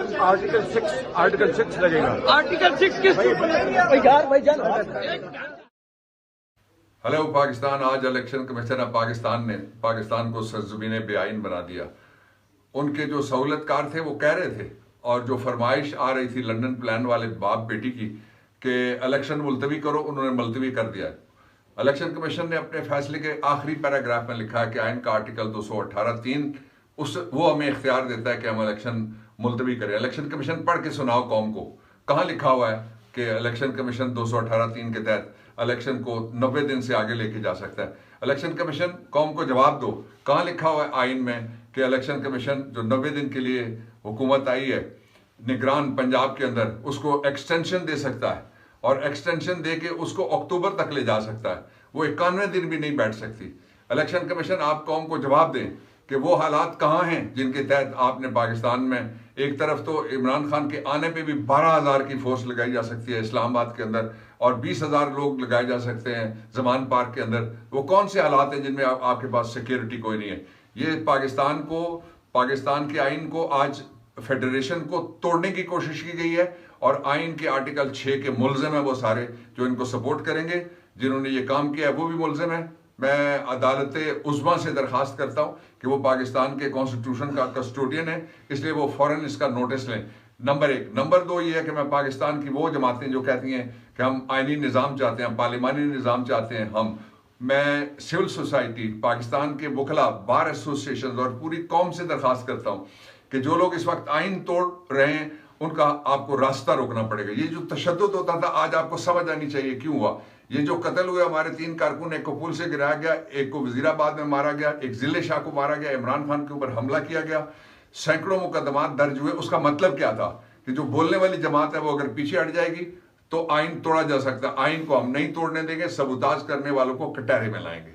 Article 6 लगेगा। Article 6 किस hello Pakistan. आज इलेक्शन कमीशन ऑफ पाकिस्तान ने पाकिस्तान को सरजमीन बेआइन बना दिया। उनके जो सहूलतकार थे वो कह रहे थे, और जो फरमाइश आ रही थी लंदन प्लान वाले बाप बेटी की कि इलेक्शन मुलतवी करो, उन्होंने मुलतवी कर दिया है। इलेक्शन कमीशन ने अपने फैसले के आखिरी पैराग्राफ में लिखा है कि आइन का आर्टिकल 218(3) वो हमें इख्तियार देता है कि हम इलेक्शन मुलतवी करें। इलेक्शन कमीशन पढ़ के सुनाओ कौम को, कहाँ लिखा हुआ है कि इलेक्शन कमीशन 218(3) के तहत इलेक्शन को 90 दिन से आगे लेके जा सकता है। इलेक्शन कमीशन कौम को जवाब दो, कहाँ लिखा हुआ है आइन में कि इलेक्शन कमीशन जो 90 दिन के लिए हुकूमत आई है निगरान पंजाब के अंदर, उसको एक्सटेंशन दे सकता है, और एक्सटेंशन दे के उसको अक्टूबर तक ले जा सकता है। वो 91 दिन भी नहीं बैठ सकती। इलेक्शन कमीशन आप कौम को जवाब दें कि वो हालात कहाँ हैं जिनके तहत आपने पाकिस्तान में एक तरफ तो इमरान खान के आने पे भी 12,000 की फोर्स लगाई जा सकती है इस्लामाबाद के अंदर, और 20,000 लोग लगाए जा सकते हैं जमान पार्क के अंदर। वो कौन से हालात हैं जिनमें आपके पास सिक्योरिटी कोई नहीं है? ये पाकिस्तान के आइन को आज फेडरेशन को तोड़ने की कोशिश की गई है, और आइन के आर्टिकल 6 के मुलजिम है वो सारे जो इनको सपोर्ट करेंगे। जिन्होंने ये काम किया है वो भी मुलजिम है। मैं अदालत उज़्मा से दरखास्त करता हूँ कि वो पाकिस्तान के कॉन्स्टिट्यूशन का कस्टोडियन है, इसलिए वो फौरन इसका नोटिस लें। नंबर 1। नंबर 2 ये है कि मैं पाकिस्तान की वो जमातें जो कहती हैं कि हम आइनी निज़ाम चाहते हैं, पार्लिमानी निज़ाम चाहते हैं, मैं सिविल सोसाइटी, पाकिस्तान के वकला, बार एसोसिएशन और पूरी कौम से दरखास्त करता हूँ कि जो लोग इस वक्त आइन तोड़ रहे हैं उनका आपको रास्ता रोकना पड़ेगा। ये जो तशद्दुद होता था आज आपको समझ आनी चाहिए क्यों हुआ। ये जो कत्ल हुए हमारे 3 कारकुन, एक को पुल से गिराया गया, एक को वजीराबाद में मारा गया, एक जिले शाह को मारा गया, इमरान खान के ऊपर हमला किया गया, सैकड़ों मुकदमात दर्ज हुए। उसका मतलब क्या था कि जो बोलने वाली जमात है वो अगर पीछे हट जाएगी तो आइन तोड़ा जा सकता है। आइन को हम नहीं तोड़ने देंगे, सबूताज करने वालों को कटहरे में लाएंगे।